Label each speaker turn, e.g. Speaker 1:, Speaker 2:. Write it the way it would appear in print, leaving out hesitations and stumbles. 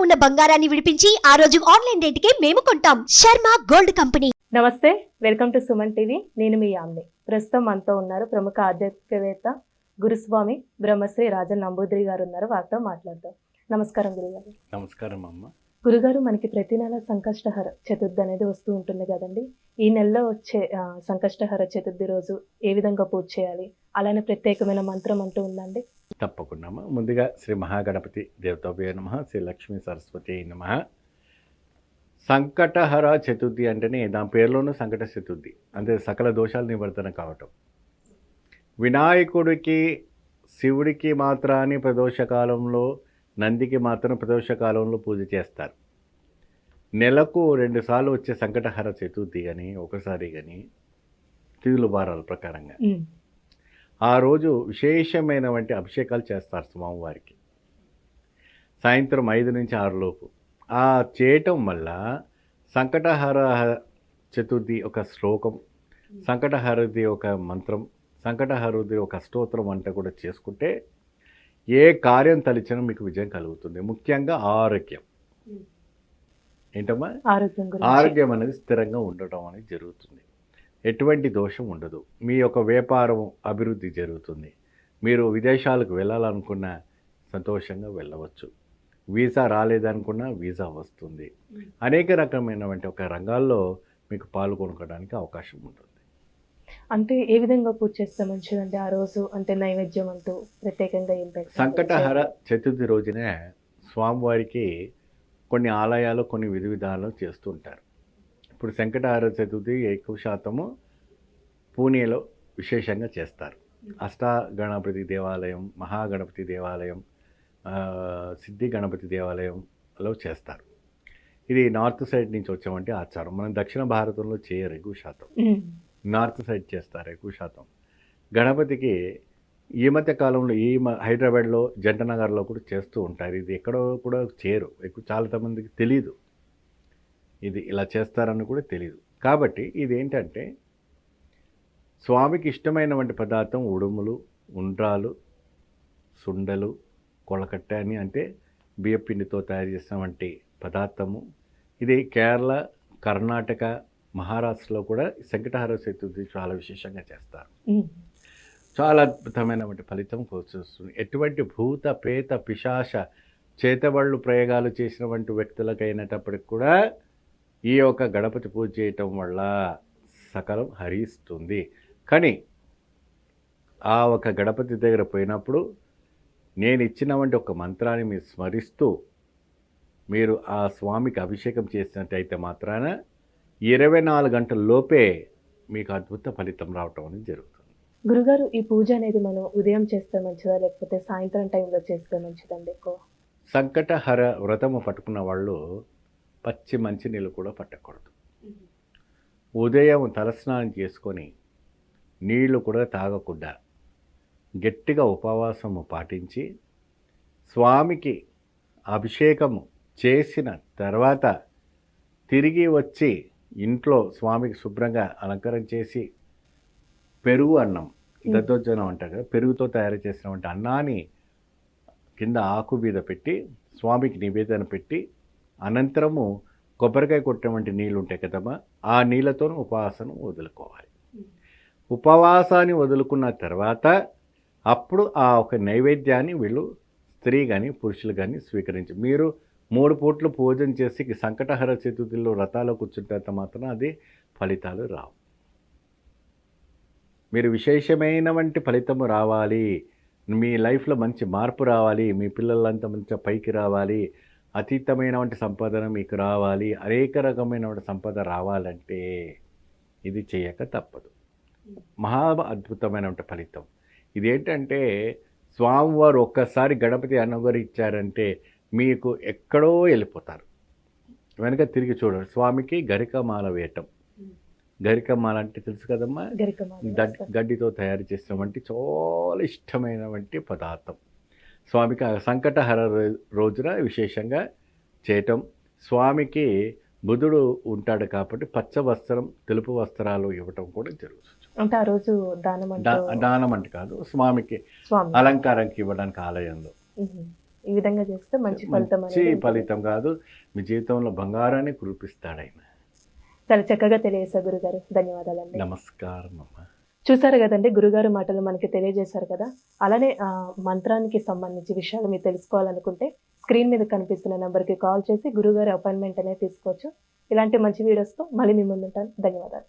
Speaker 1: ఉన్న బంగారాన్ని విడిపించి ఆ రోజు ఆన్లైన్ రేటుకే మేము కొంటాం. Sharma gold company.
Speaker 2: నమస్తే, వెల్కమ్ టు సుమన్ టీవీ. నేను మీ యామ్ని. ప్రస్తుతం మనతో ఉన్నారు ప్రముఖ ఆధ్యాత్మికవేత్త గురుస్వామి బ్రహ్మశ్రీ రాజన్ నంబూద్రి గారు ఉన్నారు. వారితో మాట్లాడదాం. నమస్కారం గురుగారు.
Speaker 3: నమస్కారం అమ్మ.
Speaker 2: గురుగారు, మనకి ప్రతి నెల సంకష్టహర చతుర్థి అనేది వస్తూ ఉంటుంది కదండి. ఈ నెలలో వచ్చే సంకష్టహర చతుర్థి రోజు ఏ విధంగా పూజ చేయాలి? అలానే ప్రత్యేకమైన మంత్రం అంటూ ఉందండి?
Speaker 3: తప్పకుండా అమ్మ. ముందుగా శ్రీ మహాగణపతి దేవతాభ్యే నమః, శ్రీ లక్ష్మీ సరస్వతి నమః. సంకటహర చతుర్థి అంటేనే దాని పేరులోనూ సంకట చతుర్థి అంటే సకల దోషాలు నివర్తన కావటం. వినాయకుడికి శివుడికి మాత్రాన్ని ప్రదోషకాలంలో, నందికి మాత్రం ప్రదోషకాలంలో పూజ చేస్తారు. నెలకు 2 సార్లు వచ్చే సంకటహర చతుర్థి కానీ ఒకసారి కానీ తిథులు వారాల ప్రకారంగా ఆ రోజు విశేషమైనటువంటి అభిషేకాలు చేస్తారు స్వామివారికి సాయంత్రం 5 నుంచి 6 లోపు. ఆ చేయటం వల్ల సంకటహర చతుర్థి ఒక శ్లోకం, సంకటహరది ఒక మంత్రం, సంకటహరది ఒక స్తోత్రం అంట కూడా చేసుకుంటే ఏ కార్యం తలిచినా మీకు విజయం కలుగుతుంది. ముఖ్యంగా ఆరోగ్యం. ఏంటమ్మా? ఆరోగ్యం అనేది స్థిరంగా ఉండటం అనేది జరుగుతుంది. ఎటువంటి దోషం ఉండదు. మీ యొక్క వ్యాపారం అభివృద్ధి జరుగుతుంది. మీరు విదేశాలకు వెళ్ళాలనుకున్న సంతోషంగా వెళ్ళవచ్చు. వీసా రాలేదనుకున్నా వీసా వస్తుంది. అనేక రకమైనటువంటి ఒక రంగాల్లో మీకు పాల్గొనడానికి అవకాశం ఉంటుంది.
Speaker 2: అంటే ఏ విధంగా పూజ చేస్తే మంచిదండి ఆ రోజు? అంటే నైవేద్యం అంటూ ప్రత్యేకంగా ఏం పెట్టాలి?
Speaker 3: సంకటహర చతుర్థి రోజునే స్వామివారికి కొన్ని ఆలయాలు కొన్ని విధి విధానాలు చేస్తూ ఉంటారు. ఇప్పుడు సంకటహర చతుర్థి ఎక్కువ శాతము పూణేలో విశేషంగా చేస్తారు. అష్టాగణపతి దేవాలయం, మహాగణపతి దేవాలయం, సిద్ధి గణపతి దేవాలయంలో చేస్తారు. ఇది నార్త్ సైడ్ నుంచి వచ్చామంటే ఆచారం. మనం దక్షిణ భారతంలో చేయరు ఎక్కువ శాతం, నార్త్ సైడ్ చేస్తారు ఎక్కువ శాతం. గణపతికి ఈ మధ్య కాలంలో హైదరాబాద్లో జంటనగర్లో కూడా చేస్తూ ఉంటారు. ఇది ఎక్కడో కూడా చేయరు ఎక్కువ, చాలా మందికి తెలీదు ఇది ఇలా చేస్తారని కూడా తెలియదు. కాబట్టి ఇది ఏంటంటే స్వామికి ఇష్టమైనటువంటి పదార్థం ఉడుములు, ఉండ్రాలు, సుండలు, కొలకట్ట అని అంటే బియ్యపిండితో తయారు చేసినటువంటి పదార్థము. ఇది కేరళ, కర్ణాటక, మహారాష్ట్రలో కూడా సంకటహర చతుర్థి చాలా విశేషంగా చేస్తారు. చాలా అద్భుతమైనటువంటి ఫలితం వస్తుంది. ఎటువంటి భూత పేత పిశాచ చేతబళ్ళు ప్రయోగాలు చేసినటువంటి వ్యక్తులకైనప్పటికి కూడా ఈ యొక్క గణపతి పూజ చేయటం వల్ల సకలం హరిస్తుంది. కానీ ఆ ఒక గణపతి దగ్గర పోయినప్పుడు నేను ఇచ్చినటువంటి ఒక మంత్రాన్ని మీరు స్మరిస్తూ మీరు ఆ స్వామికి అభిషేకం చేసినట్టయితే మాత్రాన 24 గంటల లోపే మీకు అద్భుత ఫలితం రావటం అనేది జరుగుతుంది.
Speaker 2: గురుగారు, ఈ పూజ అనేది మనం ఉదయం చేస్తే మంచిదా లేకపోతే సాయంత్రం టైంలో చేస్తే మంచిదండి? ఎక్కువ
Speaker 3: సంకటహర వ్రతము పట్టుకున్న వాళ్ళు పచ్చి మంచినీళ్ళు కూడా పట్టకూడదు. ఉదయం తలస్నానం చేసుకొని నీళ్లు కూడా తాగకుండా గట్టిగా ఉపవాసము పాటించి స్వామికి అభిషేకము చేసిన తర్వాత తిరిగి వచ్చి ఇంట్లో స్వామికి శుభ్రంగా అలంకరణ చేసి పెరుగు అన్నం, దద్దోజనం అంటారు కదా, పెరుగుతో తయారు చేసినటువంటి అన్నాన్ని కింద ఆకు మీద పెట్టి స్వామికి నివేదన పెట్టి అనంతరము కొబ్బరికాయ కొట్టినటువంటి నీళ్ళు ఉంటాయి కదమ్మా, ఆ నీళ్ళతో ఉపవాసం వదులుకోవాలి. ఉపవాసాన్ని వదులుకున్న తర్వాత అప్పుడు ఆ ఒక నైవేద్యాన్ని వీళ్ళు స్త్రీ కానీ పురుషులు కానీ స్వీకరించి మీరు 3 పూట్లు పూజన చేసి సంకటహర చతుర్థిలో వ్రతాలు కూర్చుంటే మాత్రం అది ఫలితాలు రావు. మీరు విశేషమైనటువంటి ఫలితము రావాలి, మీ లైఫ్లో మంచి మార్పు రావాలి, మీ పిల్లలంతా మంచిగా పైకి రావాలి, అతీతమైనటువంటి సంపదన మీకు రావాలి, అనేక రకమైనటువంటి సంపద రావాలంటే ఇది చేయక తప్పదు. మహా అద్భుతమైనటువంటి ఫలితం ఇదేంటంటే స్వామివారు ఒక్కసారి గణపతి అనుగ్రహించారంటే మీకు ఎక్కడో వెళ్ళిపోతారు. వెనక తిరిగి చూడండి. స్వామికి గరికమాల వేయటం. గరికమాల అంటే తెలుసు కదమ్మా, గడ్డితో తయారు చేసినటువంటి చాలా ఇష్టమైనటువంటి పదార్థం. స్వామికి సంకటహర రోజున విశేషంగా చేయటం. స్వామికి బుధుడు ఉంటాడు కాబట్టి పచ్చ వస్త్రం, తెలుపు వస్త్రాలు ఇవ్వటం కూడా జరుగుతుంది.
Speaker 2: అంటే ఆ రోజు దానం
Speaker 3: అంటే కాదు, స్వామికి అలంకారానికి ఇవ్వడానికి ఆలయంలో
Speaker 2: ఈ విధంగా చేస్తే మంచి ఫలితం
Speaker 3: మంచి
Speaker 2: అనేది ఉంటుంది.
Speaker 3: ఫలితం కాదు, మీ జీవితంలో బంగారాన్ని కురిపిస్తాడు ఆయన.
Speaker 2: చాలా చక్కగా తెలియజేశారు గురుగారు, ధన్యవాదాలండి.
Speaker 3: నమస్కారం అమ్మ.
Speaker 2: చూసారు కదండి, గురుగారు మాటలు మనకి తెలియజేశారు కదా. అలానే మంత్రానికి సంబంధించి విషయాలు మీరు తెలుసుకోవాలనుకుంటే స్క్రీన్ మీద కనిపిస్తున్న నెంబర్కి కాల్ చేసి గురుగారి అపాయింట్మెంట్ అనేది తీసుకోవచ్చు. ఇలాంటి మంచి వీడియోస్తో మళ్ళీ మీ ముందుంటాను. ధన్యవాదాలు.